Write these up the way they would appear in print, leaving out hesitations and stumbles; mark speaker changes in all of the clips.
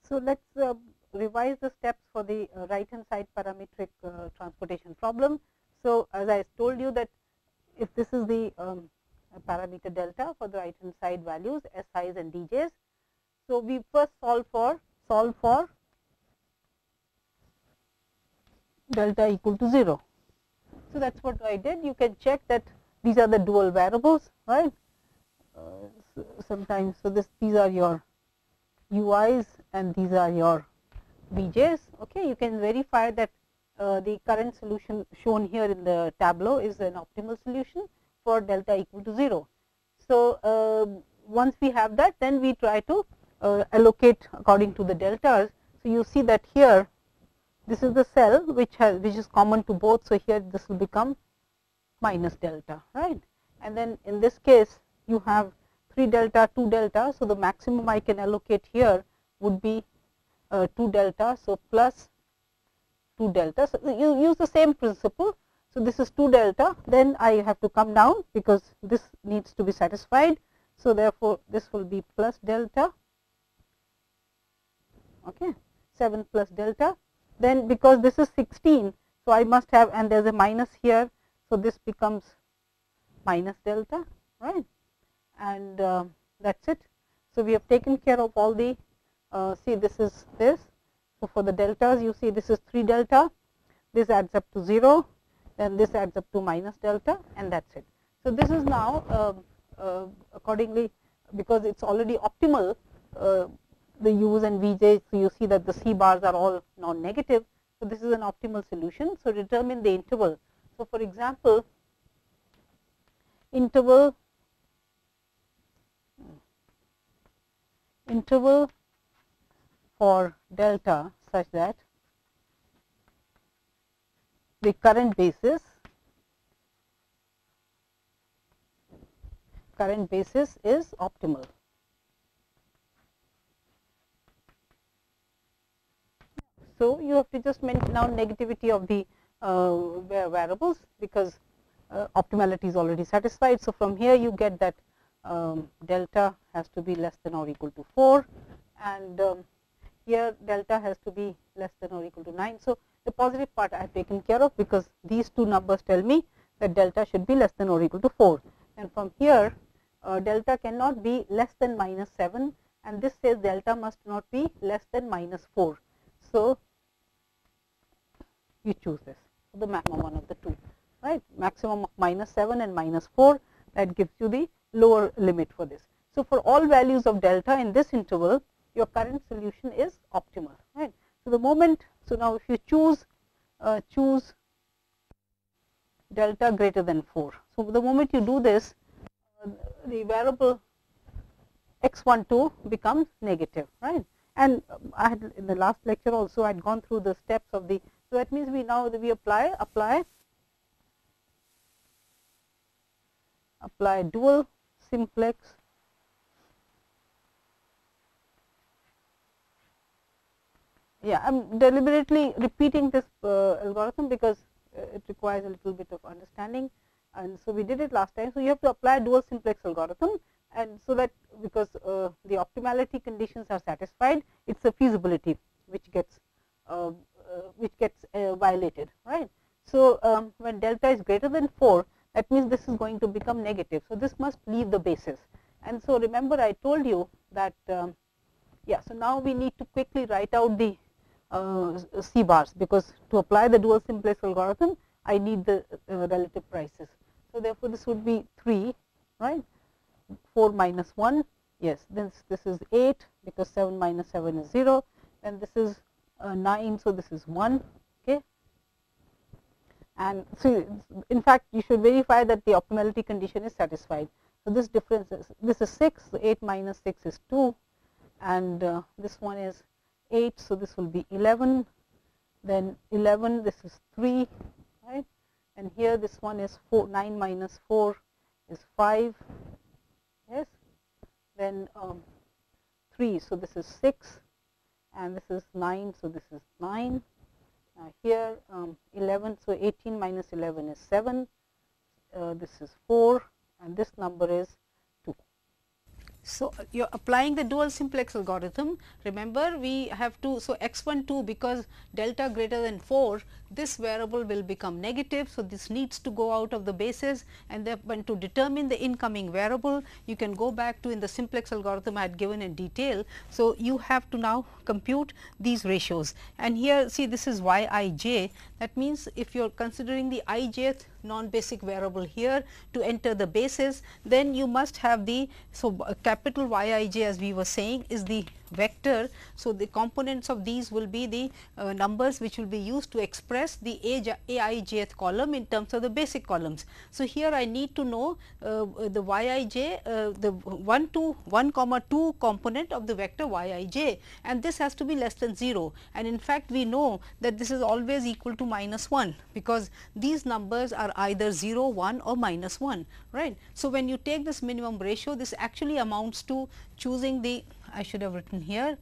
Speaker 1: So, let us revise the steps for the right hand side parametric transportation problem. So, as I told you that if this is the parameter delta for the right hand side values si's and dj's. So, we first solve for delta equal to 0. So, that is what I did. You can check that these are the dual variables, right. Sometimes, so these are your ui's and these are your vj's. Okay, you can verify that the current solution shown here in the tableau is an optimal solution for delta equal to 0. So, once we have that, then we try to allocate according to the deltas. So, you see that here this is the cell which is common to both. So, here this will become minus delta, right, and then in this case you have 3 delta 2 delta. So, the maximum I can allocate here would be 2 delta. So, plus 2 delta. So, you use the same principle. So, this is 2 delta, then I have to come down because this needs to be satisfied. So, therefore, this will be plus delta, okay, 7 plus delta. Then because this is 16, so I must have, and there is a minus here. So, this becomes minus delta, right, and that is it. So, we have taken care of all the see this is this. So, for the deltas you see this is 3 delta, this adds up to 0, then this adds up to minus delta, and that is it. So, this is now accordingly, because it is already optimal, the u's and vj's. So, you see that the c bars are all non-negative. So, this is an optimal solution. So, determine the interval. So, for example, interval for delta such that the current basis is optimal. So, you have to just mention now negativity of the variables, because optimality is already satisfied. So, from here you get that delta has to be less than or equal to 4, and here delta has to be less than or equal to 9. So, the positive part I have taken care of, because these two numbers tell me that delta should be less than or equal to 4, and from here delta cannot be less than minus 7, and this says delta must not be less than minus 4. So, you choose this, the maximum one of the two, right, maximum of minus 7 and minus 4, that gives you the lower limit for this. So, for all values of delta in this interval, your current solution is optimal, right. So, the moment, so now if you choose delta greater than 4. So, the moment you do this, the variable x12 becomes negative, right. And I had in the last lecture also I had gone through the steps of the. So, that means we now we apply dual simplex I am deliberately repeating this algorithm because it requires a little bit of understanding, and so we did it last time. So, you have to apply dual simplex algorithm, and so that because the optimality conditions are satisfied, it is a feasibility which gets violated, right. So, when delta is greater than 4, that means this is going to become negative. So, this must leave the basis, and so remember I told you that so now we need to quickly write out the c bars, because to apply the dual simplex algorithm I need the relative prices. So, therefore, this would be 3, right, 4 minus 1, yes, then this is 8, because 7 minus 7 is 0, and this is 9. So, this is 1, okay. And so, in fact, you should verify that the optimality condition is satisfied. So, this difference is, this is 6, so 8 minus 6 is 2, and this one is 8. So, this will be 11, then 11, this is 3, right, and here this one is 4, 9 minus 4 is 5, yes, then 3. So, this is 6, and this is 9. So, this is 9. Here 11. So, 18 minus 11 is 7, this is 4, and this number is 2. So, you are applying the dual simplex algorithm. Remember, we have to, so x12 because delta greater than 4, this variable will become negative. So, this needs to go out of the basis, and then when to determine the incoming variable, you can go back to in the simplex algorithm I had given in detail. So, you have to now compute these ratios, and here see this is y I j. That means, if you are considering the I jth non-basic variable here to enter the basis, then you must have the, so capital Y I j as we were saying is the vector. So, the components of these will be the numbers which will be used to express the a I jth column in terms of the basic columns. So, here I need to know the y I j, the 1 to 1 comma 2 component of the vector y I j, and this has to be less than 0, and in fact, we know that this is always equal to -1, because these numbers are either 0, 1 or -1, right. So, when you take this minimum ratio, this actually amounts to choosing the, I should have written here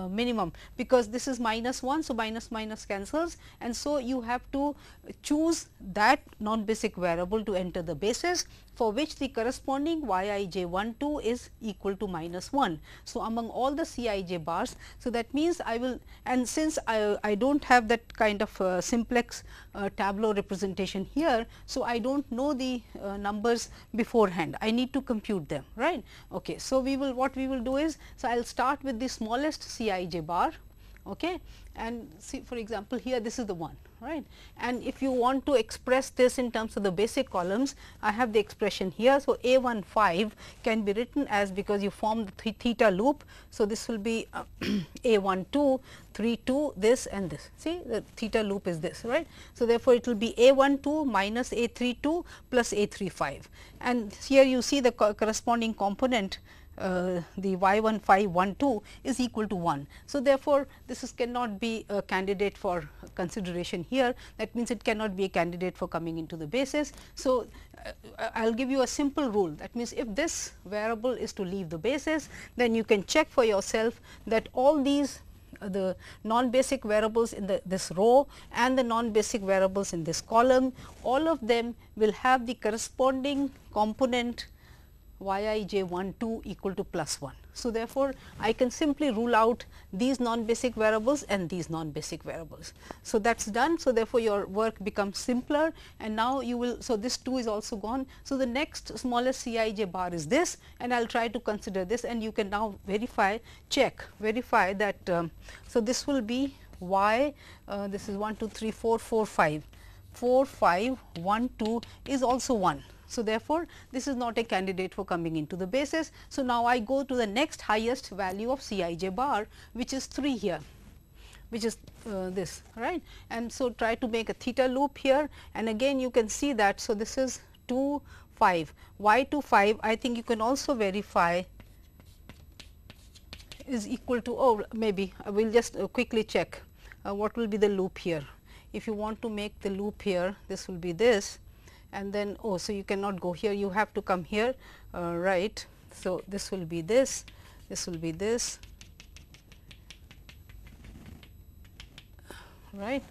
Speaker 1: minimum, because this is -1. So, minus minus cancels, and so you have to choose that non-basic variable to enter the basis, for which the corresponding y I j 1 2 is equal to -1. So, among all the C I j bars, so that means I will, and since I do not have that kind of simplex tableau representation here. So, I do not know the numbers beforehand, I need to compute them, right. Okay. So, we will, what we will do is, so I will start with the smallest C I j bar, okay, and see, for example, here this is the one, right. And if you want to express this in terms of the basic columns, I have the expression here. So, A15 can be written as, because you form the theta loop. So, this will be A12, 32, this and this, see the theta loop is this, right. So, therefore, it will be A12 minus A32 plus A35, and here you see the corresponding component, the y1512 is equal to 1. So, therefore, this is cannot be a candidate for consideration here, that means it cannot be a candidate for coming into the basis. So, I will give you a simple rule, that means if this variable is to leave the basis, then you can check for yourself that all these the non-basic variables in this row and the non-basic variables in this column, all of them will have the corresponding component y I j 1 2 equal to +1. So, therefore, I can simply rule out these non-basic variables and these non-basic variables. So, that is done. So, therefore, your work becomes simpler, and now you will, so this 2 is also gone. So, the next smallest C I j bar is this, and I will try to consider this, and you can now verify, verify that. So, this will be y, this is 1 2 3 4 4 5, 4 5 1 2 is also 1. So, therefore, this is not a candidate for coming into the basis. So, now I go to the next highest value of C I j bar, which is 3 here, which is this, right. And so, try to make a theta loop here, and again you can see that. So, this is 2 5, y 2 5, I think you can also verify is equal to, oh maybe I will just quickly check what will be the loop here. If you want to make the loop here, this will be this, and then, oh, so you cannot go here, you have to come here, right. So, this will be this will be this, right.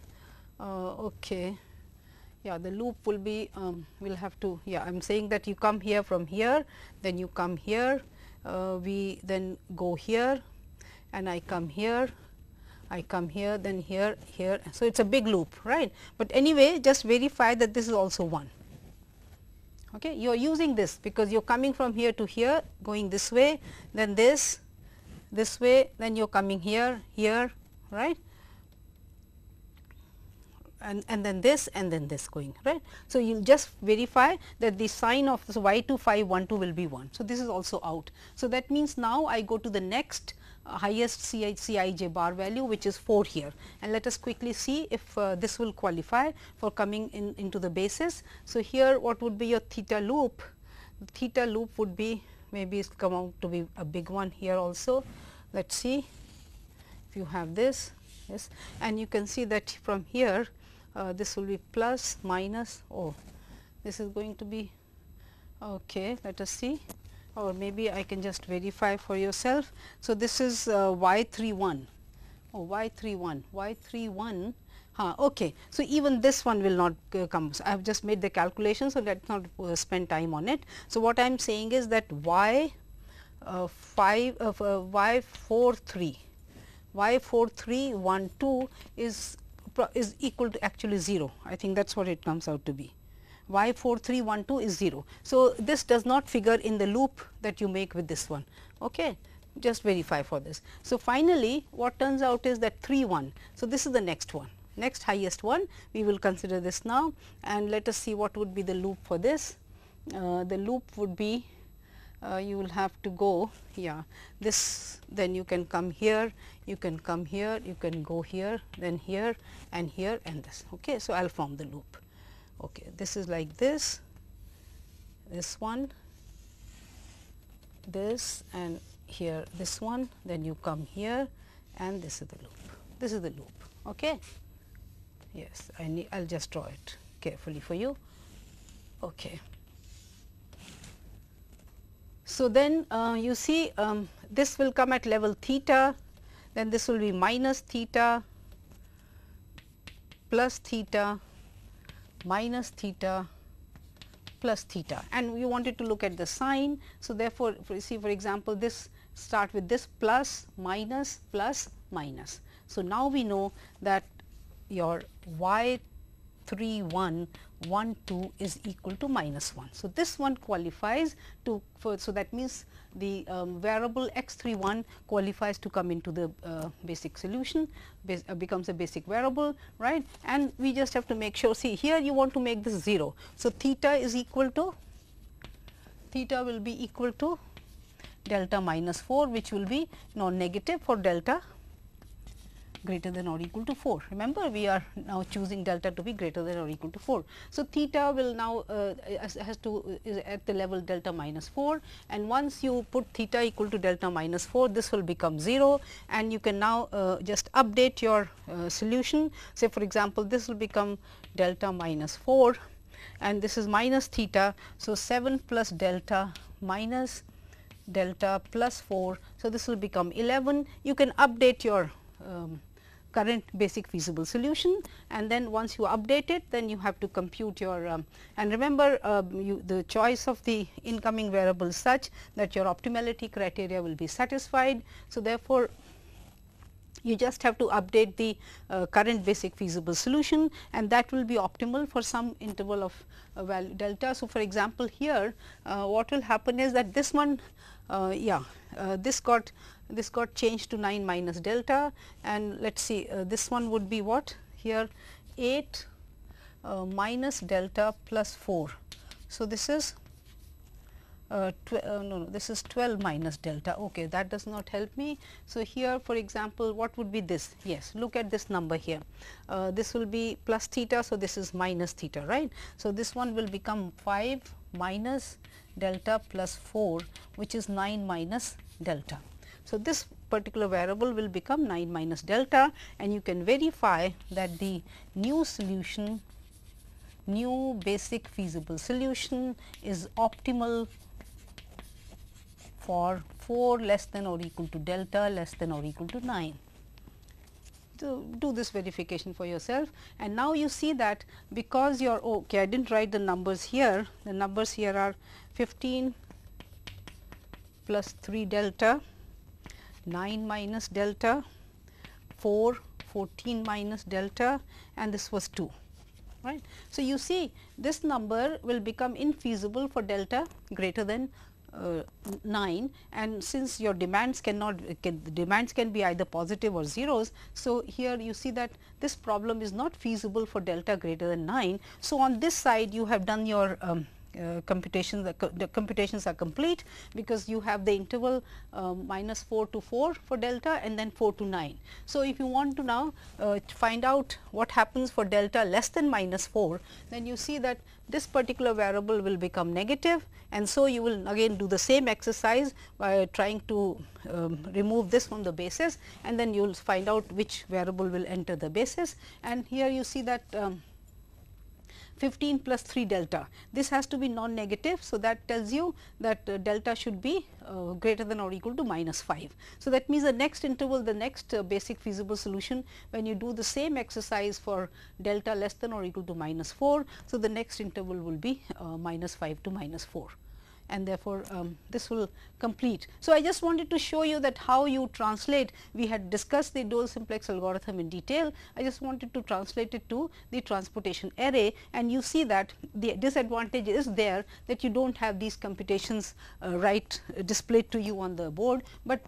Speaker 1: Okay. Yeah, the loop will be, we will have to, yeah, I am saying that you come here from here, then you come here, we then go here, and I come here, then here, here. So, it is a big loop, right. But anyway, just verify that this is also 1. Okay. You are using this because you are coming from here to here, going this way, then this way, then you are coming here, here, right, and then this going, right. So, you will just verify that the sign of this y 2 5 1 2 will be 1. So, this is also out. So, that means now I go to the next highest C I j bar value, which is 4 here, and let us quickly see if this will qualify for coming into the basis. So, here what would be your theta loop? The theta loop would be, maybe it's come out to be a big one here also. Let us see if you have this, yes, and you can see that from here this will be plus minus, oh, this is going to be, okay, let us see, or maybe I can just verify for yourself. So, this is y 31, oh, y 31, Okay. So, even this one will not come. So, I have just made the calculation. So, let us not spend time on it. So, what I am saying is that y 4312 is equal to actually 0. I think that is what it comes out to be. Y 4312 is 0. So, this does not figure in the loop that you make with this one. Okay. Just verify for this. So, finally, what turns out is that 31. So, this is the next one, next highest one. We will consider this now, and let us see what would be the loop for this. The loop would be you will have to go this, then you can come here, you can come here, you can go here, then here and this. Okay. So, I will form the loop. Okay. This is like this one, this, and here this one, then you come here, and this is the loop. This is the loop. Okay. Yes, I'll just draw it carefully for you. Okay. So, then you see this will come at level theta, then this will be minus theta, plus theta, minus theta, plus theta, and we wanted to look at the sign. So, therefore, see for example, this start with this plus, minus, plus, minus. So, now we know that your y 3112 is equal to minus 1. So, this one qualifies to so that means the variable x31 qualifies to come into the basic solution, becomes a basic variable, right, and we just have to make sure. See here you want to make this 0. So, theta is equal to, theta will be equal to delta minus 4, which will be non-negative for delta greater than or equal to 4. Remember, we are now choosing delta to be greater than or equal to 4. So, theta will now has to is at the level delta minus 4, and once you put theta equal to delta minus 4, this will become 0, and you can now just update your solution. Say for example, this will become delta minus 4 and this is minus theta. So, 7 plus delta minus delta plus 4. So, this will become 11. You can update your current basic feasible solution, and then once you update it, then you have to compute your and remember the choice of the incoming variable such that your optimality criteria will be satisfied. So, therefore, you just have to update the current basic feasible solution, and that will be optimal for some interval of value delta. So, for example, here what will happen is that this one this got changed to 9 minus delta, and let us see this one would be what here 8 minus delta plus 4. So, this is this is 12 minus delta. Okay, that does not help me. So, here for example, what would be this? Yes, look at this number here. This will be plus theta. So, this is minus theta, right. So, this one will become 5 minus delta plus 4, which is 9 minus delta. So, this particular variable will become 9 minus delta, and you can verify that the new solution, new basic feasible solution is optimal for 4 less than or equal to delta less than or equal to 9. So, do this verification for yourself, and now you see that because your okay, I did not write the numbers here. The numbers here are 15 plus 3 delta, 9 minus delta, 4, 14 minus delta, and this was 2. Right. So, you see this number will become infeasible for delta greater than 9, and since your demands demands can be either positive or zeros. So, here you see that this problem is not feasible for delta greater than 9. So, on this side you have done your computations, the computations are complete, because you have the interval minus 4 to 4 for delta and then 4 to 9. So, if you want to now find out what happens for delta less than minus 4, then you see that this particular variable will become negative, and so you will again do the same exercise by trying to remove this from the basis, and then you will find out which variable will enter the basis. And here you see that 15 plus 3 delta. This has to be non-negative. So, that tells you that delta should be greater than or equal to minus 5. So, that means the next interval, the next basic feasible solution, when you do the same exercise for delta less than or equal to minus 4. So, the next interval will be minus 5 to minus 4. And therefore, this will complete. So, I just wanted to show you that how you translate. We had discussed the dual simplex algorithm in detail. I just wanted to translate it to the transportation array, and you see that the disadvantage is there that you do not have these computations displayed to you on the board, but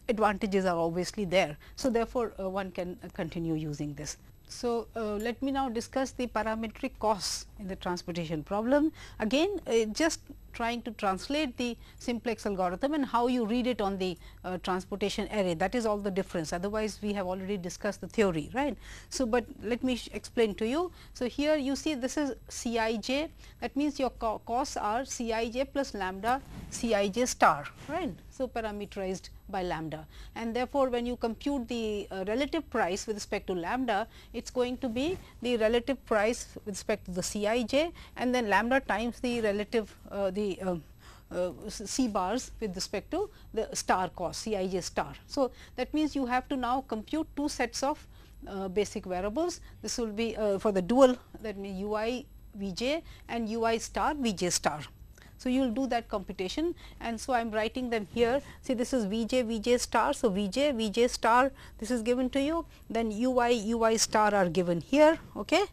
Speaker 1: advantages are obviously there. So, therefore, one can continue using this. So, let me now discuss the parametric costs in the transportation problem. Again, just trying to translate the simplex algorithm and how you read it on the transportation array. That is all the difference. Otherwise, we have already discussed the theory, right. So, but let me explain to you. So, here you see this is Cij, that means your costs are Cij plus lambda Cij star, right. So, parameterized by lambda, and therefore, when you compute the relative price with respect to lambda, it is going to be the relative price with respect to the Cij, and then lambda times the relative C bars with respect to the star cost Cij star. So, that means you have to now compute two sets of basic variables. This will be for the dual, that means ui Vj and ui star Vj star. So, you will do that computation, and so I am writing them here. See, this is Vj Vj star. So, Vj star, this is given to you, then ui star are given here. Okay.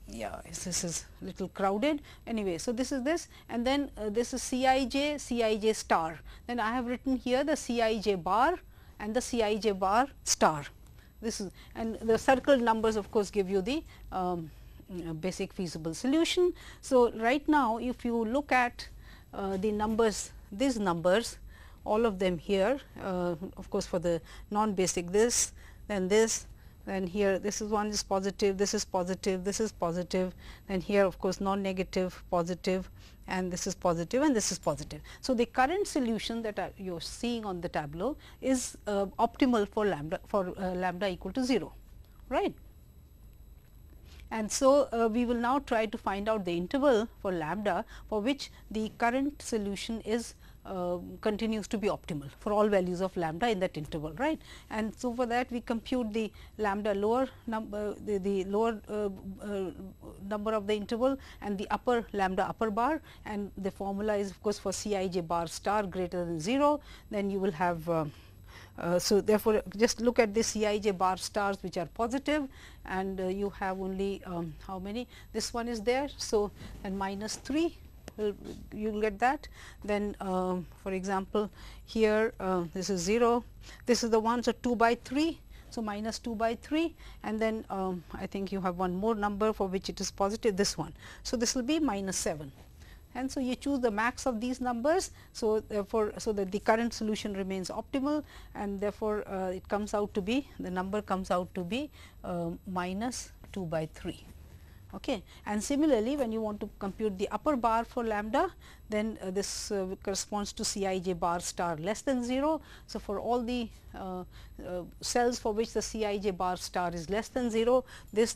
Speaker 1: Yeah, this is little crowded anyway. So, this is this, and then this is Cij star. Then I have written here the Cij bar and the Cij bar star. This is, and the circled numbers of course give you the basic feasible solution. So, right now if you look at the numbers, these numbers, all of them here, of course, for the non-basic this, then here this is one is positive, this is positive, this is positive, then here of course non-negative, positive, and this is positive, and this is positive. So, the current solution that you are seeing on the tableau is optimal for lambda equal to 0, right. And so, we will now try to find out the interval for lambda for which the current solution is continues to be optimal for all values of lambda in that interval, right. And so, for that we compute the lambda lower number, the lower number of the interval and the upper lambda upper bar, and the formula is of course for Cij bar star greater than 0, then you will have so, therefore, just look at the Cij bar stars which are positive, and you have only how many, this one is there. So, and minus 3 you will get that. Then for example, here this is 0, this is the one, so 2 by 3. So, minus 2 by 3, and then I think you have one more number for which it is positive, this one. So, this will be minus 7. And so, you choose the max of these numbers. So, therefore, so that the current solution remains optimal, and therefore, it comes out to be, the number comes out to be minus 2 by 3. Okay. And similarly, when you want to compute the upper bar for lambda, then this corresponds to Cij bar star less than 0. So, for all the cells for which the Cij bar star is less than 0, this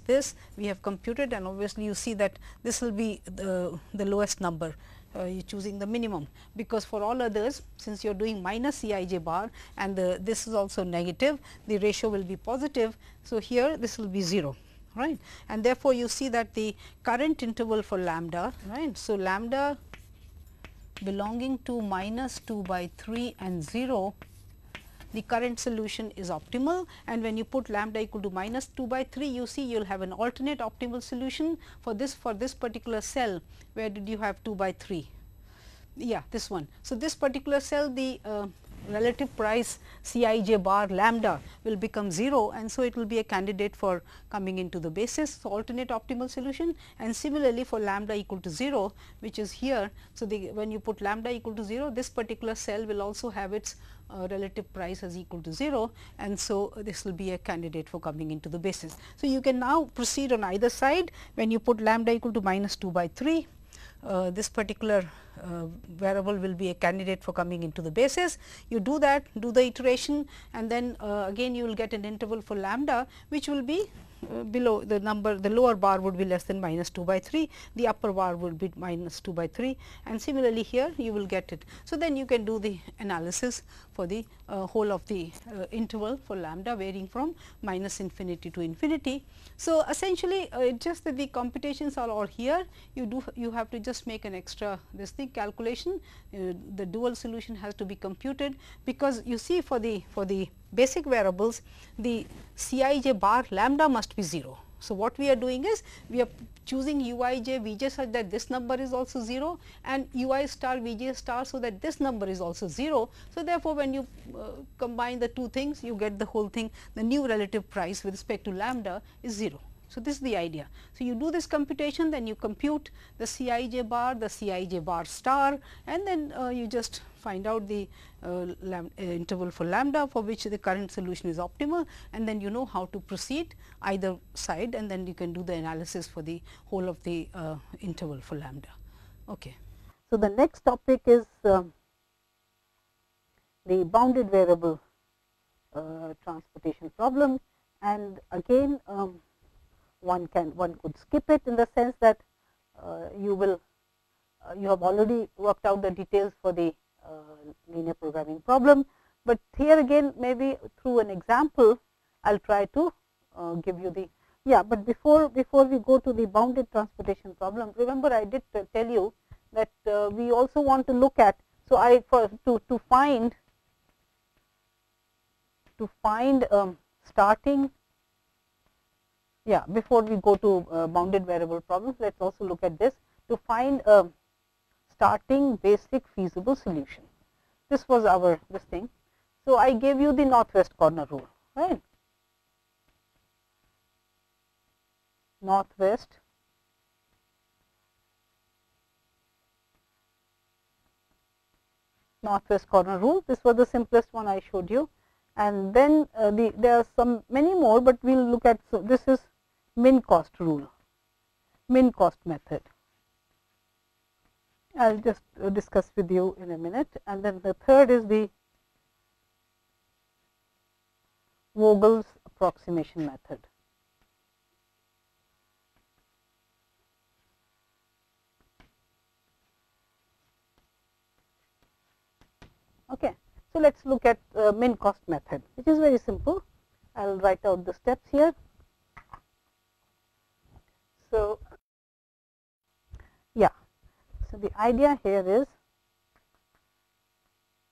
Speaker 1: we have computed, and obviously, you see that this will be the lowest number. You are choosing the minimum, because for all others, since you are doing minus Cij bar and this is also negative, the ratio will be positive. So, here this will be 0. Right, and therefore, you see that the current interval for lambda, right. So, lambda belonging to minus 2 by 3 and 0, the current solution is optimal, and when you put lambda equal to minus 2 by 3, you see you will have an alternate optimal solution for this particular cell. Where did you have 2 by 3? Yeah, this one. So, this particular cell, the relative price Cij bar lambda will become 0, and so it will be a candidate for coming into the basis. So, alternate optimal solution, and similarly for lambda equal to 0, which is here. So, when you put lambda equal to 0, this particular cell will also have its relative price as equal to 0, and so this will be a candidate for coming into the basis. So, you can now proceed on either side. When you put lambda equal to minus 2 by 3, this particular variable will be a candidate for coming into the basis. You do that, do the iteration, and then again you will get an interval for lambda, which will be below the number, the lower bar would be less than minus 2 by 3, the upper bar would be minus 2 by 3, and similarly here you will get it. So, then you can do the analysis for the whole of the interval for lambda varying from minus infinity to infinity. So, essentially it just that the computations are all here, you have to just make an extra this thing calculation, the dual solution has to be computed, because you see for the basic variables the Cij bar lambda must be 0. So, what we are doing is we are choosing Uij Vj such that this number is also 0 and Ui star Vj star, so that this number is also 0. So, therefore, when you combine the two things, you get the whole thing, the new relative price with respect to lambda is 0. So, this is the idea. So, you do this computation, then you compute the Cij bar, the Cij bar star, and then you just find out the interval for lambda for which the current solution is optimal, and then you know how to proceed either side, and then you can do the analysis for the whole of the interval for lambda. Okay. So, the next topic is the bounded variable transportation problem, and again one could skip it in the sense that you have already worked out the details for the linear programming problem, but here again maybe through an example I will try to give you the but before we go to the bounded transportation problem, remember I did tell you that we also want to look at. So, to find starting before we go to bounded variable problems, let us also look at this to find a starting basic feasible solution. This was our this thing. So, I gave you the northwest corner rule, right. Northwest corner rule. This was the simplest one I showed you, and then there are some many more, but we will look at. So, this is min cost rule, min cost method. I will just discuss with you in a minute, and then the third is the Vogel's approximation method. Okay. So, let us look at min cost method, which is very simple. I will write out the steps here. So, so the idea here is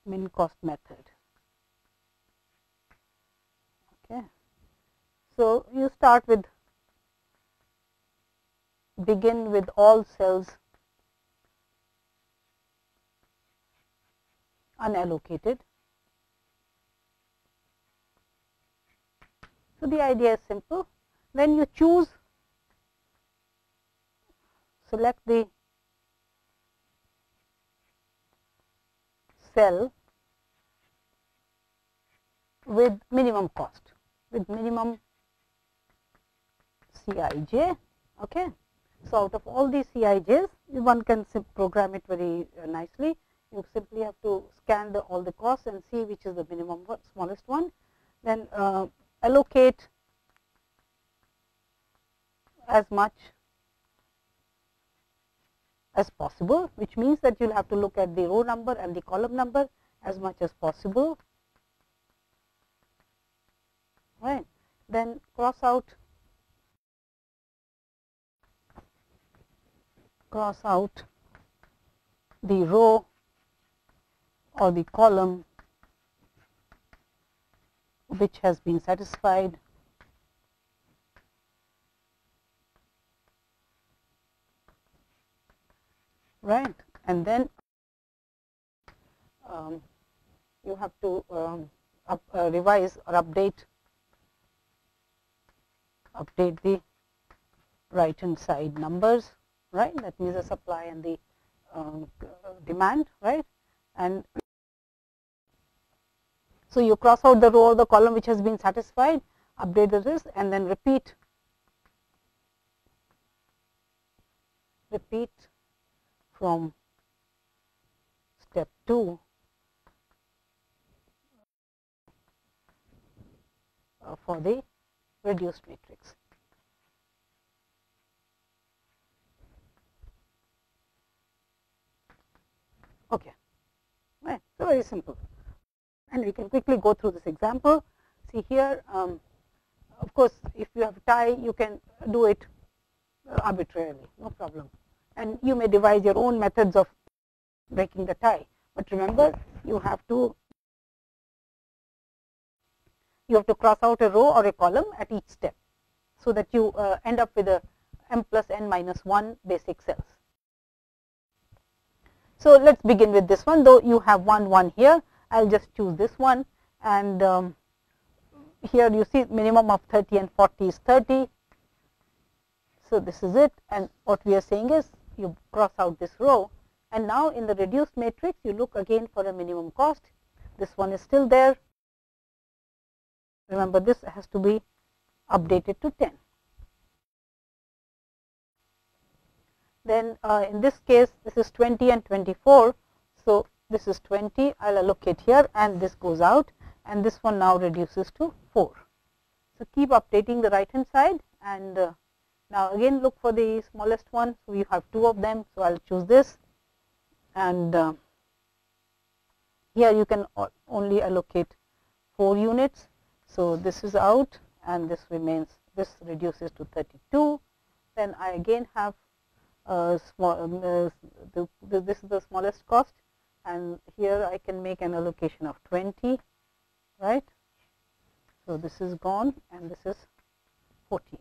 Speaker 1: min cost method. Okay. So, you start with begin with all cells unallocated. So, the idea is simple. Then you choose, select the cell with minimum cost, with minimum Cij. Okay. So, out of all theseCijs, one can program it very nicely. You simply have to scan all the costs and see which is the minimum smallest one. Then allocate as much as possible, which means that you will have to look at the row number and the column number as much as possible, right. Then cross out the row or the column which has been satisfied, right, and then you have to revise or update the right hand side numbers, right. That means the supply and the demand, right. And so, you cross out the row or the column which has been satisfied, update the list, and then repeat from step 2 for the reduced matrix. Okay, right. So very simple, and we can quickly go through this example. See here, of course, if you have tie, you can do it arbitrarily, no problem, and you may devise your own methods of breaking the tie. But remember, you have to cross out a row or a column at each step, so that you end up with a m plus n minus 1 basic cells. So let's begin with this one. Though you have 1, 1 here, I'll just choose this one, and here you see minimum of 30 and 40 is 30. So this is it, and what we are saying is you cross out this row, and now in the reduced matrix you look again for a minimum cost. This one is still there. Remember, this has to be updated to 10. Then in this case, this is 20 and 24. So this is 20. I'll allocate here, and this goes out, and this one now reduces to 4. So keep updating the right hand side, and now again look for the smallest one. So we have 2 of them. So I'll choose this, and here you can only allocate 4 units. So this is out, and this remains. This reduces to 32. Then I again have small. This is the smallest cost, and here I can make an allocation of 20, right? So this is gone, and this is 40.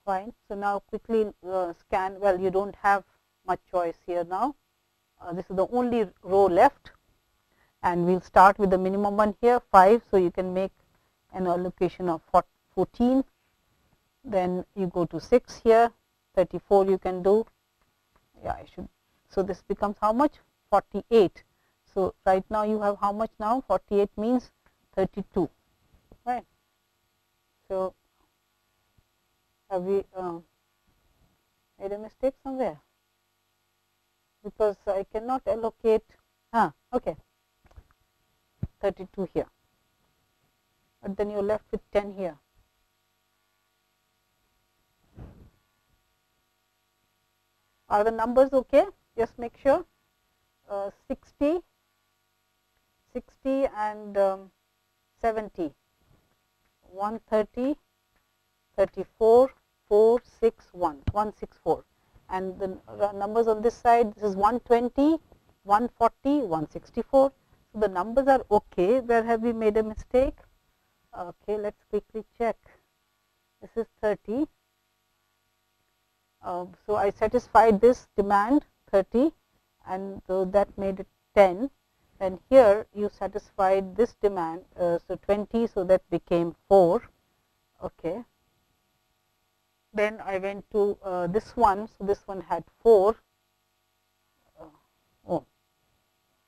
Speaker 1: Fine. So now quickly scan. Well, you don't have much choice here now. This is the only row left, and we'll start with the minimum one here, 5. So you can make an allocation of 14. Then you go to 6 here, 34 you can do. Yeah, I should. So this becomes how much? 48. So right now you have how much now? 48 means 32, right? So have we made a mistake somewhere? Because I cannot allocate. Okay, 32 here, but then you're left with 10 here. Are the numbers okay? Just make sure. 60, 60 and 70, 130, 34, 4, 6, 1, 164. And the numbers on this side, this is 120, 140, 164. So the numbers are okay. Where have we made a mistake? Okay, let's quickly check. This is 30. So I satisfied this demand 30, and so that made it 10. And here you satisfied this demand, so 20, so that became 4. Okay. Then I went to this one, so this one had 4.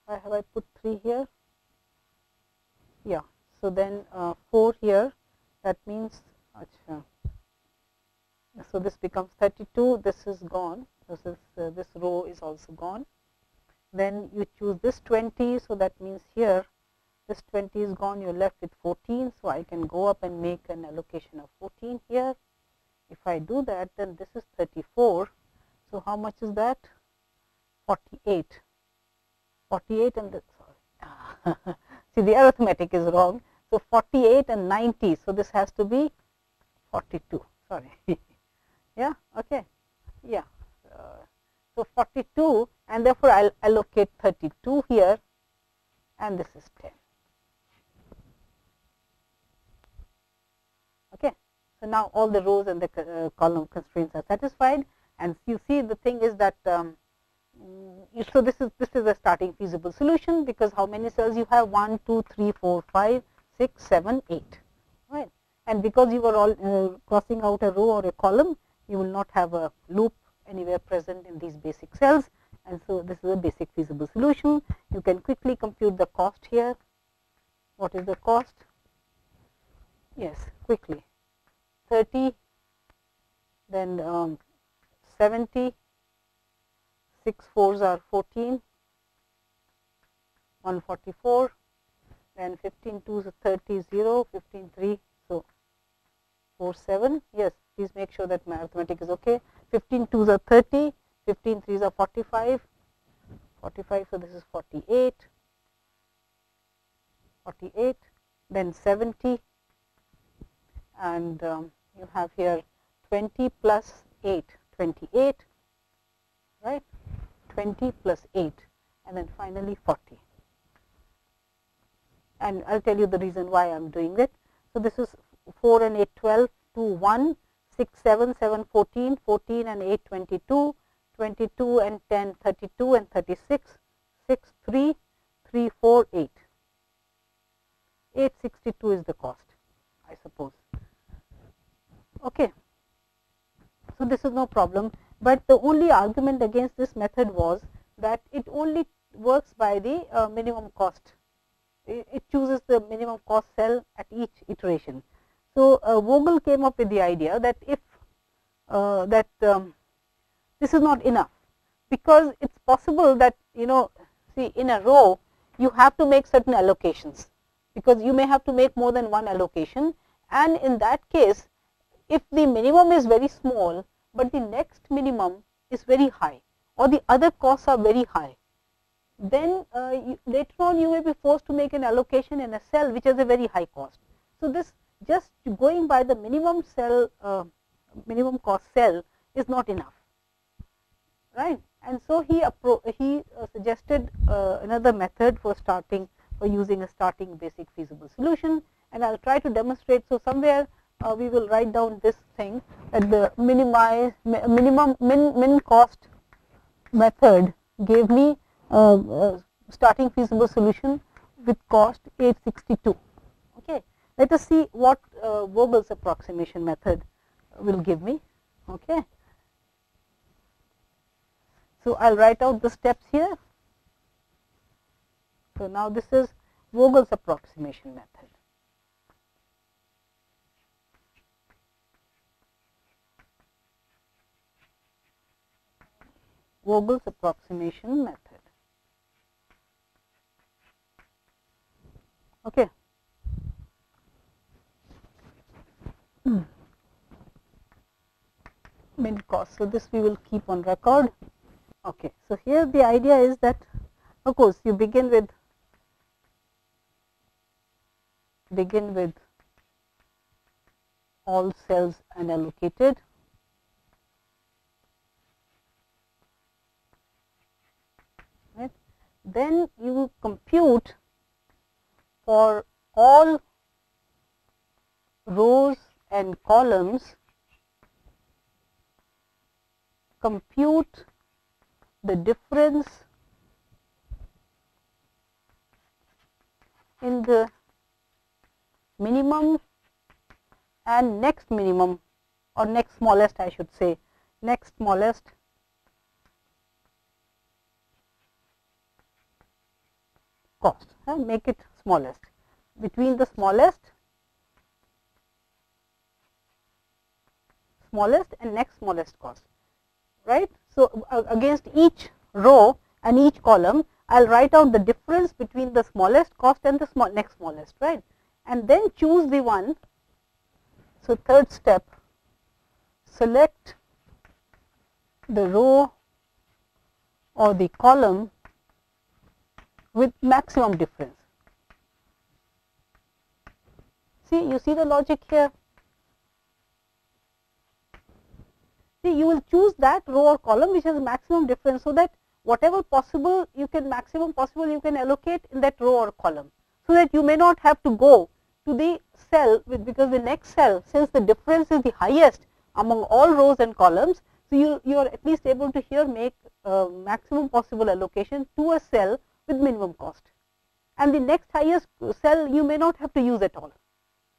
Speaker 1: Have I put 3 here? Yeah. So then 4 here. That means. So this becomes 32. This is gone. This row is also gone. Then you choose this 20. So that means here this 20 is gone. You're left with 14. So I can go up and make an allocation of 14 here. If I do that, then this is 34. So how much is that? 48. 48 and this. Sorry. See, the arithmetic is wrong. So 48 and 90. So this has to be 42. Sorry. Yeah, okay, yeah. So 42, and therefore I'll allocate 32 here, and this is 10. Okay, so now all the rows and the column constraints are satisfied, and you see the thing is that so this is a starting feasible solution, because how many cells you have? 1, 2, 3, 4, 5, 6, 7, 8, right? And because you are all crossing out a row or a column, you will not have a loop anywhere present in these basic cells, and so this is a basic feasible solution. You can quickly compute the cost here. What is the cost? Yes, quickly. 30, then 70, 6 4s are 14, 144, then 15 2s are 30, 0, 15 3, so 4 7. Yes, please make sure that my arithmetic is okay. 15 2s are 30, 15 3s are 45, 45, so this is 48, 48, then 70, and you have here 20 plus 8, 28, right, 20 plus 8, and then finally 40. And I'll tell you the reason why I'm doing it. So this is 4 and 8 12, 2 1, 6 7 7 14, 14 and 8 22, 22 and 10 32 and 36, 6 3 3 4 8. 862 is the cost, I suppose. Okay. So this is no problem, but the only argument against this method was that it only works by the minimum cost. It chooses the minimum cost cell at each iteration. So Vogel came up with the idea that if this is not enough, because it's possible that, see, in a row you have to make certain allocations, because you may have to make more than one allocation, and in that case, if the minimum is very small, but the next minimum is very high, or the other costs are very high, then later on you may be forced to make an allocation in a cell which has a very high cost. So this, just going by the minimum cell, minimum cost cell is not enough, right? And so he suggested another method for using a starting basic feasible solution, and I'll try to demonstrate. So somewhere we will write down this thing, that the min cost method gave me starting feasible solution with cost 862. Okay, let us see what Vogel's approximation method will give me. Okay, so I'll write out the steps here. So now this is Vogel's approximation method. Vogel's approximation method. Okay. Min cost. So this we will keep on record. Okay. So here the idea is that, of course, you begin with all cells unallocated. Right. Then you compute for all rows and columns, compute the difference in the minimum and next minimum, or next smallest, I should say, next smallest cost, make it smallest, between the smallest and next smallest cost, right. So against each row and each column, I'll write out the difference between the smallest cost and the next smallest, right, and then choose the one. So third step, select the row or the column with maximum difference. See, you see the logic here. See, you will choose that row or column which has maximum difference, so that whatever possible you can, maximum possible you can allocate in that row or column, so that you may not have to go to the cell because the next cell, since the difference is the highest among all rows and columns, so you are at least able to here make maximum possible allocation to a cell with minimum cost, and the next highest cell you may not have to use at all.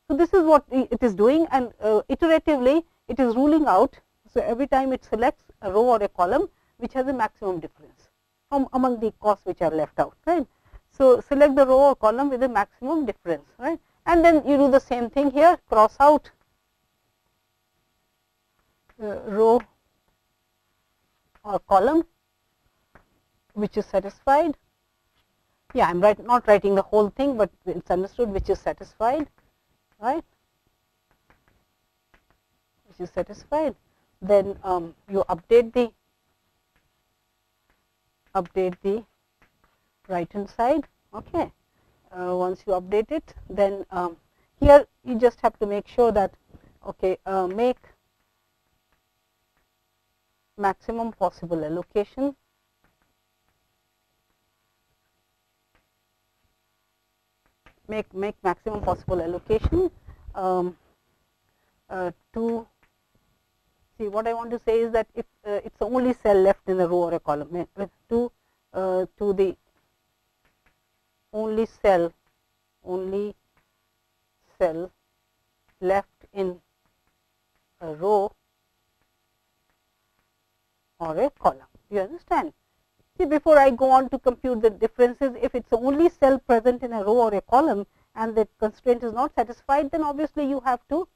Speaker 1: So this is what it is doing, and iteratively it is ruling out. So every time it selects a row or a column which has a maximum difference among the costs which are left out, right. So select the row or column with a maximum difference, right, and then you do the same thing here, cross out row or column which is satisfied. Yeah, I'm not writing the whole thing, but it's understood which is satisfied, right, which is satisfied. Then you update the update the right hand side. Okay. Once you update it, then here you just have to make sure that okay, make maximum possible allocation make maximum possible allocation to see what I want to say is that if it's the only cell left in a row or a column, to the only cell left in a row or a column. You understand? See, before I go on to compute the differences, if it's the only cell present in a row or a column and the constraint is not satisfied, then obviously you have to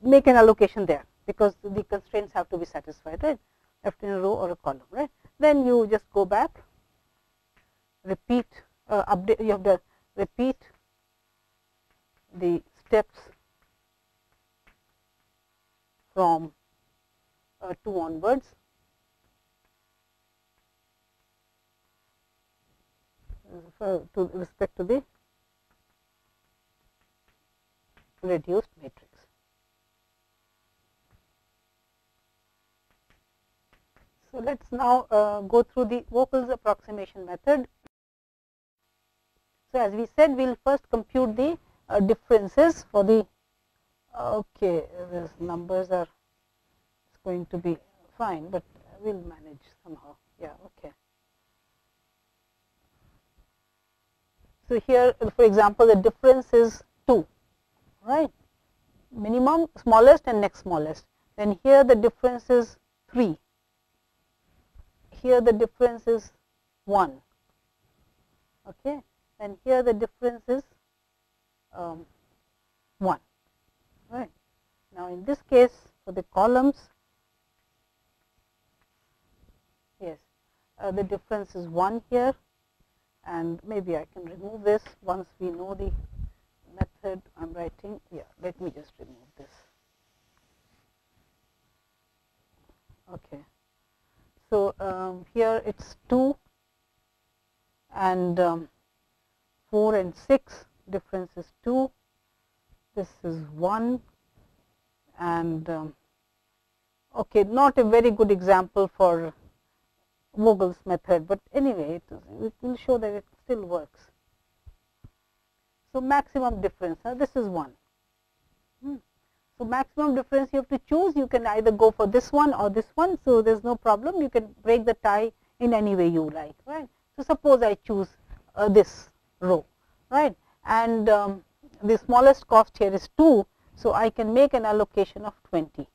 Speaker 1: make an allocation there, because the constraints have to be satisfied, right? Left in a row or a column, right? Then you just go back, repeat, update. You have to repeat the steps from 2 onwards. To respect to the reduced matrix. So let's now go through the Vogel's approximation method. So as we said, we'll first compute the differences for the okay, these numbers are going to be fine, but we'll manage somehow. Yeah, okay. So here, for example, the difference is 2, right? Minimum, smallest and next smallest. Then here the difference is 3. Here the difference is 1. Okay. And here the difference is 1. Right. Now in this case, for the columns, yes, the difference is 1 here. And maybe I can remove this once we know the method I'm writing. Yeah, let me just remove this. Okay. So here it's 2 and 4 and 6. Difference is 2. This is 1 and okay, not a very good example for Vogel's method, but anyway, it will show that it still works. So maximum difference, this is 1. So maximum difference you have to choose. You can either go for this one or this one. So there's no problem. You can break the tie in any way you like, right? So suppose I choose this row, right? And the smallest cost here is 2. So I can make an allocation of 20.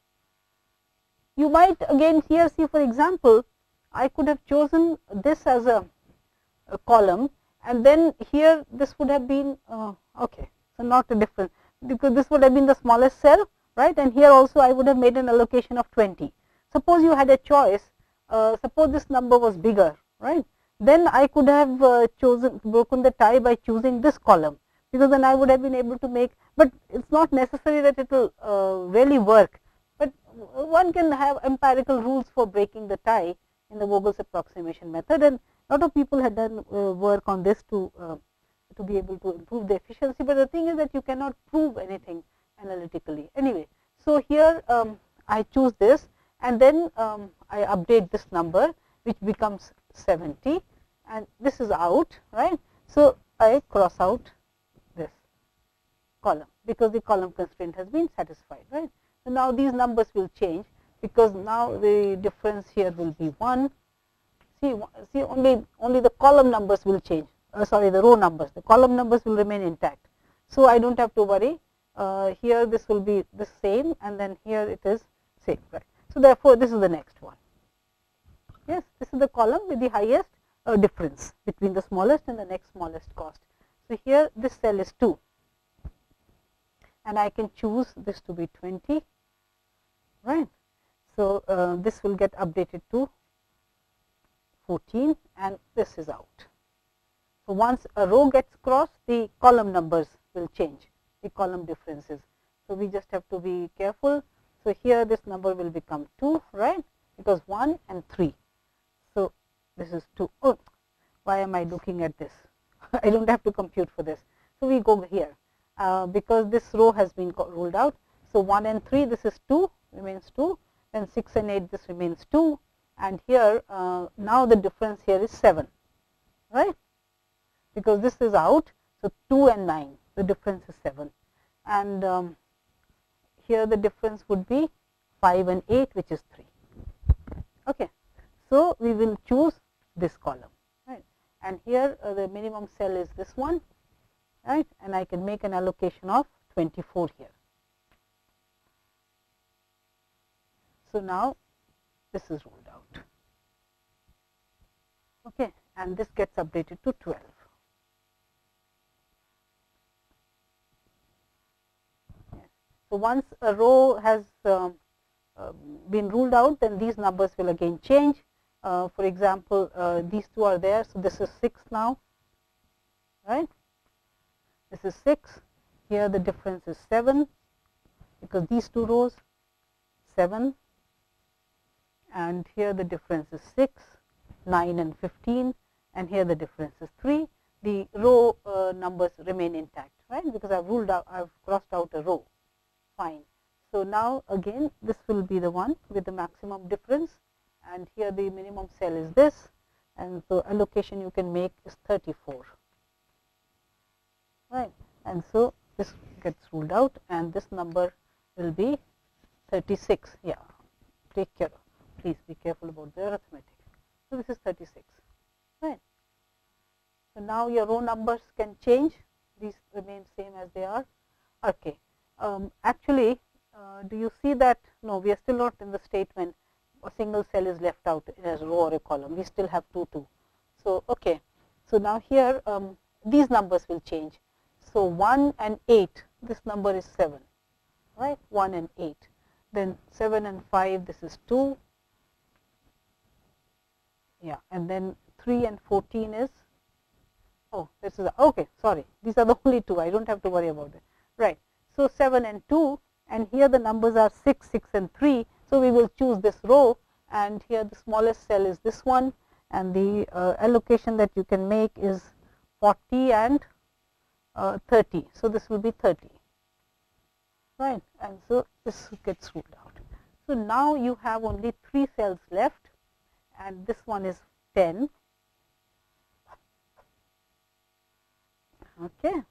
Speaker 1: You might again here see, for example, I could have chosen this as a column, and then here this would have been okay. So not a difference, because this would have been the smallest cell, right? And here also I would have made an allocation of 20. Suppose you had a choice. Suppose this number was bigger, right? Then I could have broken the tie by choosing this column, because then I would have been able to make. But it's not necessary that it will really work. But one can have empirical rules for breaking the tie in the Vogel's approximation method, and a lot of people had done work on this to be able to improve the efficiency. But the thing is that you cannot prove anything analytically. Anyway, so here I choose this, and then I update this number, which becomes 70, and this is out, right? So I cross out this column, because the column constraint has been satisfied, right? So now these numbers will change, because now the difference here will be 1. See only the column numbers will change. Sorry, the row numbers. The column numbers will remain intact. So I don't have to worry. Here this will be the same, and then here it is same, right? So therefore, this is the next one. Yes, this is the column with the highest difference between the smallest and the next smallest cost. So here this cell is 2, and I can choose this to be 20, right? So this will get updated to 14, and this is out. So once a row gets crossed, the column numbers will change, the column differences. So we just have to be careful. So here this number will become 2, right? because 1 and 3. So, this is 2. Oh, why am I looking at this? I do not have to compute for this. So, we go here because this row has been ruled out. So, 1 and 3, this is 2, remains 2, then 6 and 8, this remains 2, and here now the difference here is 7, right, because this is out. So, 2 and 9, the difference is 7, and here the difference would be 5 and 8, which is 3. Okay. So, we will choose this column, right, and here the minimum cell is this one, right, and I can make an allocation of 24 here. So, now this is ruled out, okay, and this gets updated to 12. So, once a row has been ruled out, then these numbers will again change. For example, these two are there. So, this is 6 now, right. This is 6. Here the difference is 7, because these two rows 7, and here the difference is 6, 9 and 15, and here the difference is 3. The row numbers remain intact, right, because I have ruled out, I have crossed out a row. Fine. So, now again this will be the one with the maximum difference, and here the minimum cell is this, and so allocation you can make is 34, right, and so this gets ruled out, and this number will be 36. Yeah, take care, please be careful about the arithmetic. So, this is 36, right. So, now your row numbers can change, these remain same as they are. Okay. Actually, do you see that? No, we are still not in the state when a single cell is left out as a row or a column. We still have 2, 2. So, okay. So, now here these numbers will change. So, 1 and 8, this number is 7, right, 1 and 8. Then 7 and 5, this is 2. Yeah, and then 3 and 14 is, oh, this is, okay, sorry, these are the only 2, I do not have to worry about it, right. So, 7 and 2, and here the numbers are 6, 6 and 3. So, we will choose this row, and here the smallest cell is this one, and the allocation that you can make is 40 and 30. So, this will be 30, right, and so this gets ruled out. So, now you have only 3 cells left, and this one is 10. Okay.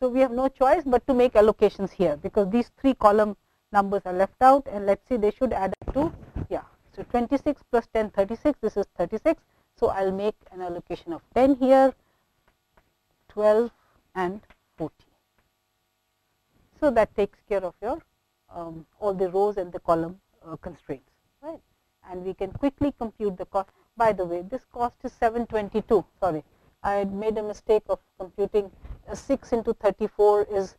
Speaker 1: So, we have no choice but to make allocations here, because these 3 column numbers are left out, and let us see, they should add up to, yeah. So, 26 plus 10, 36, this is 36. So, I will make an allocation of 10 here, 12 and 14. So, that takes care of your all the rows and the column constraints, right, and we can quickly compute the cost. By the way, this cost is 722, sorry, I had made a mistake of computing. 6 into 34 is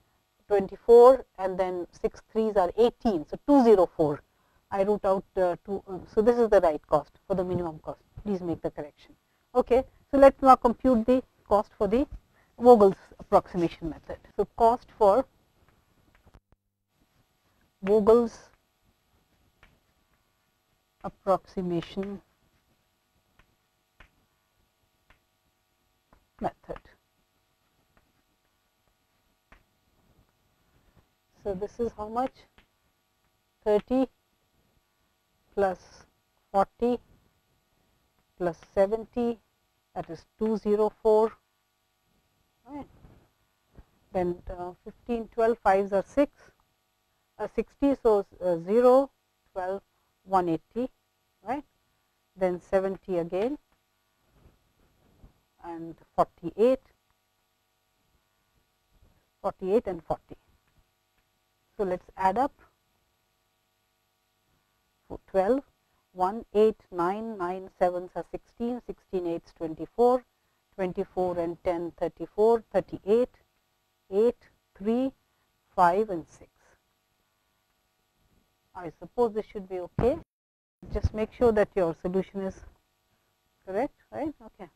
Speaker 1: 24, and then 6 3s are 18. So, 204. I wrote out 2. So, this is the right cost for the minimum cost. Please make the correction. Okay. So, let us now compute the cost for the Vogel's approximation method. So, cost for Vogel's approximation method. So, this is how much? 30 plus 40 plus 70, that is 204, right. Then 15, 12, 5s are 6, 60, so 0, 12, 180, right. Then 70 again, and 48 and 40. So, let us add up. 12, 1, 8, 9, 9 7s are 16, 16 8s 24, 24 and 10 34, 38, 8, 3, 5 and 6. I suppose this should be okay. Just make sure that your solution is correct, right? Okay.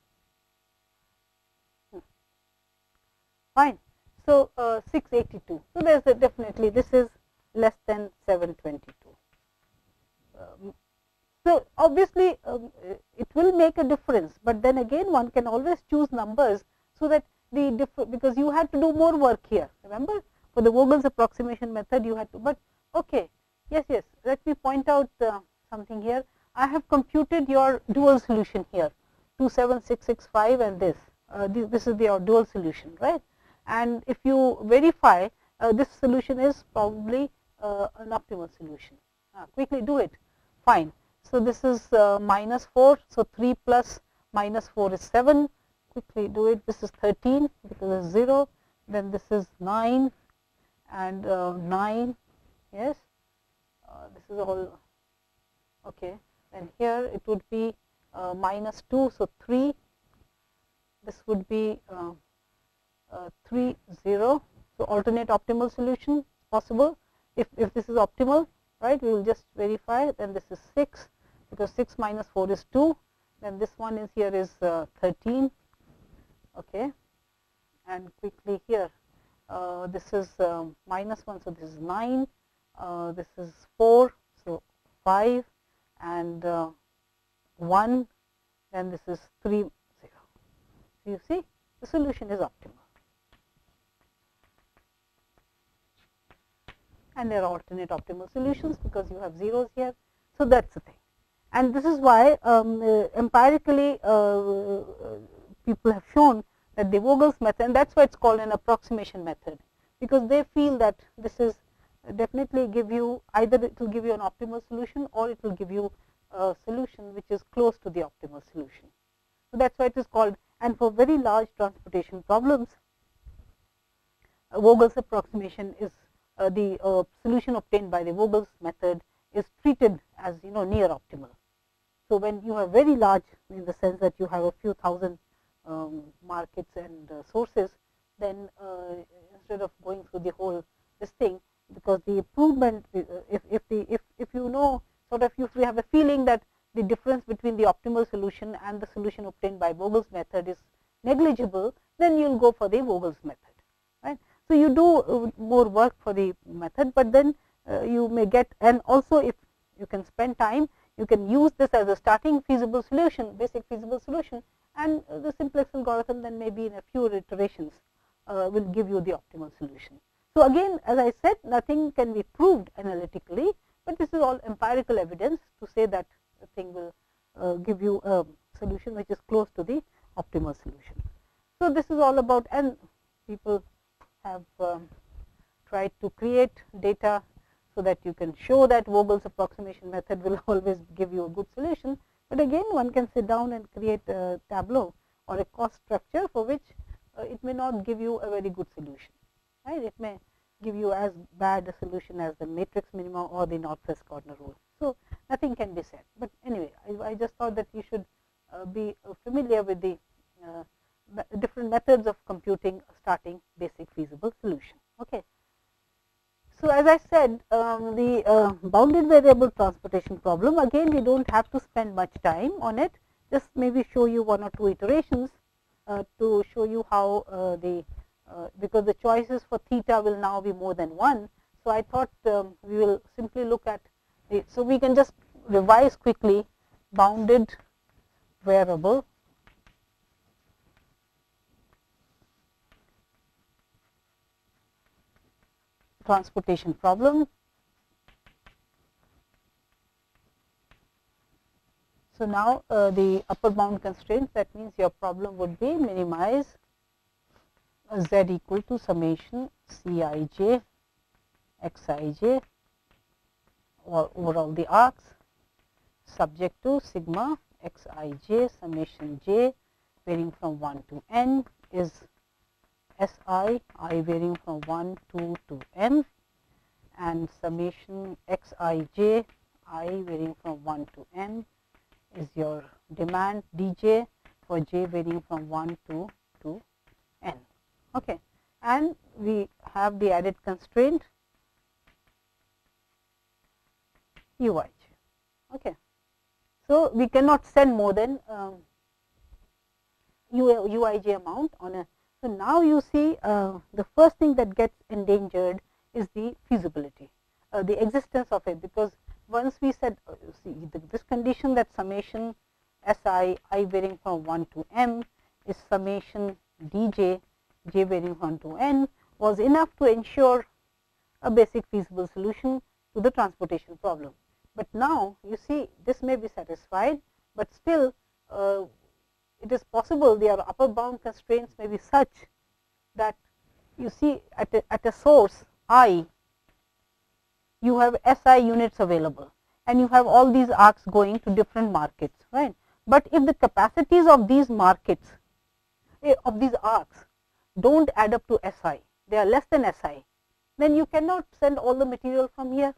Speaker 1: Fine. So, 682. So, there is definitely this is less than 722. So, obviously, it will make a difference, but then again one can always choose numbers, so that the because you had to do more work here, remember, for the Vogel's approximation method you had to, but okay, yes, let me point out something here. I have computed your dual solution here, 27665 and this is your dual solution, right, and if you verify this solution is probably an optimal solution. Quickly do it, fine. So, this is minus 4, so 3 plus minus 4 is 7, quickly do it, this is 13 because it is 0, then this is 9 and 9, yes, this is all okay, and here it would be minus 2, so 3, this would be 3 0, so alternate optimal solution possible if this is optimal, right, we will just verify, then this is 6 because 6 minus 4 is 2, then this one is here is 13, okay, and quickly here this is minus 1, so this is 9, this is 4, so 5 and 1, then this is 3 0. So, you see the solution is optimal, and there are alternate optimal solutions because you have zeros here. So, that is the thing, and this is why empirically people have shown that the Vogel's method, and that is why it is called an approximation method, because they feel that this is definitely give you, either it will give you an optimal solution or it will give you a solution which is close to the optimal solution. So, that is why it is called, and for very large transportation problems Vogel's approximation is the solution obtained by the Vogel's method is treated as near optimal. So, when you have very large, in the sense that you have a few thousand markets and sources, then instead of going through the whole this thing, because the improvement, if you know, sort of, if you have a feeling that the difference between the optimal solution and the solution obtained by Vogel's method is negligible, then you will go for the Vogel's method, right. So, you do more work for the method, but then you may get, and also if you can spend time, you can use this as a starting feasible solution, basic feasible solution, and the simplex algorithm then maybe in a few iterations will give you the optimal solution. So, again, as I said, nothing can be proved analytically, but this is all empirical evidence to say that the thing will give you a solution which is close to the optimal solution. So, this is all about, and people have tried to create data so that you can show that Vogel's approximation method will always give you a good solution, but again one can sit down and create a tableau or a cost structure for which it may not give you a very good solution, right. It may give you as bad a solution as the matrix minima or the northwest corner rule. So, nothing can be said, but anyway, I just thought that you should be familiar with the different methods of computing a starting basic feasible solution. Okay. So, as I said, the bounded variable transportation problem, again we do not have to spend much time on it, just maybe show you 1 or 2 iterations to show you how because the choices for theta will now be more than 1. So, I thought we will simply look at the, so we can just revise quickly bounded variable transportation problem. So, now the upper bound constraint, that means your problem would be minimize z equal to summation Cij Xij or over all the arcs subject to sigma Xij summation j varying from 1 to n is Si I varying from 1 to n, and summation Xij I varying from 1 to n is your demand Dj for j varying from 1 to n. Okay. And we have the added constraint Uij. Okay. So, we cannot send more than Uij amount on a. So, now you see the first thing that gets endangered is the feasibility, the existence of it, because once we said see this condition that summation Si I varying from 1 to m is summation dj j varying from 1 to n was enough to ensure a basic feasible solution to the transportation problem. But now you see this may be satisfied, but still it is possible their upper bound constraints may be such that you see at a source I you have SI units available and you have all these arcs going to different markets, right. But if the capacities of these markets of these arcs do not add up to SI, they are less than SI, then you cannot send all the material from here,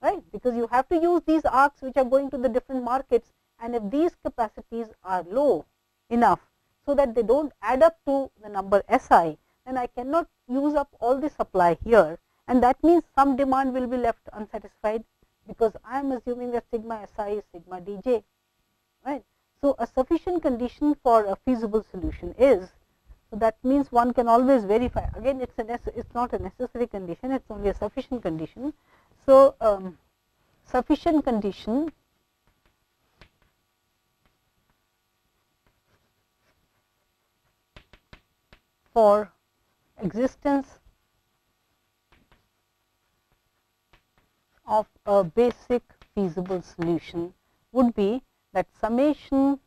Speaker 1: right, because you have to use these arcs which are going to the different markets, and if these capacities are low enough so that they do not add up to the number SI, then I cannot use up all the supply here, and that means some demand will be left unsatisfied because I am assuming that sigma SI is sigma dj, right. So, a sufficient condition for a feasible solution is, so that means one can always verify, again it is not a necessary condition, it is only a sufficient condition. So, sufficient condition for existence of a basic feasible solution would be that summation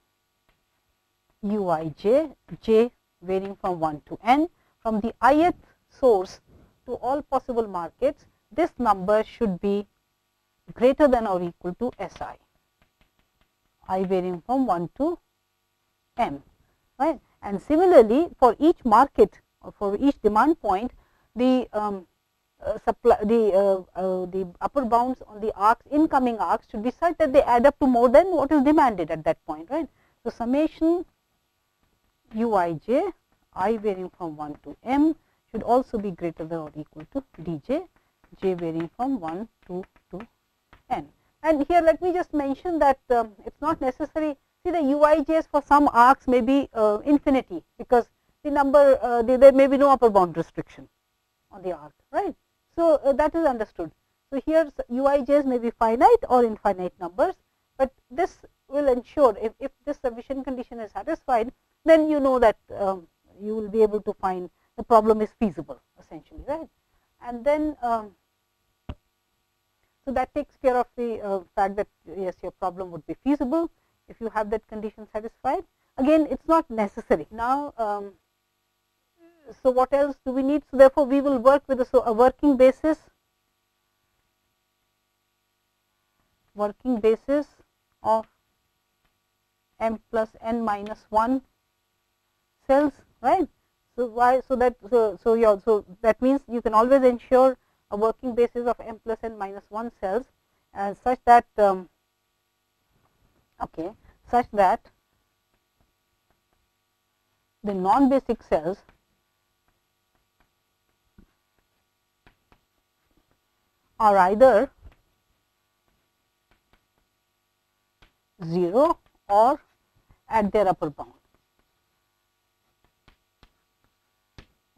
Speaker 1: uij j varying from 1 to n from the ith source to all possible markets, this number should be greater than or equal to Si, I varying from 1 to m, right. And similarly, for each market or for each demand point, the supply the upper bounds on the arcs, incoming arcs should be such that they add up to more than what is demanded at that point, right. So, summation uij I varying from 1 to m should also be greater than or equal to dj j varying from 1 to n. And here let me just mention that it is not necessary, see the uij's for some arcs may be infinity, because the number there may be no upper bound restriction on the arc, right. So, that is understood. So, here uij's may be finite or infinite numbers, but this will ensure if this sufficient condition is satisfied, then you know that you will be able to find the problem is feasible essentially, right. And then so that takes care of the fact that yes, your problem would be feasible if you have that condition satisfied. Again, it is not necessary. Now, so what else do we need? So therefore, we will work with a working basis of m plus n minus 1 cells, right. So, why? So that so that means you can always ensure a working basis of m plus n minus 1 cells, and such that such that the non-basic cells are either 0 or at their upper bound.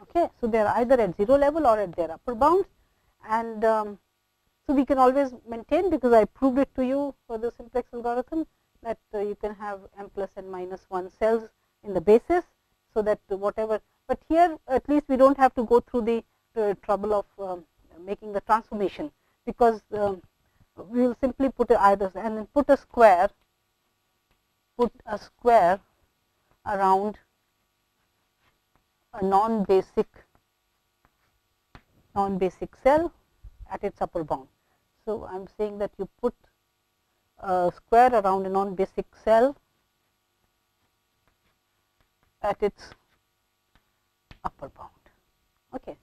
Speaker 1: Okay, so they are either at 0 level or at their upper bounds, and so we can always maintain, because I proved it to you for the simplex algorithm, that you can have m plus n minus 1 cells in the basis, so that whatever, but here at least we do not have to go through the trouble of making the transformation, because we will simply put either and then put a square around a non-basic cell at its upper bound. So, I am saying that you put a square around a non-basic cell at its upper bound. Okay.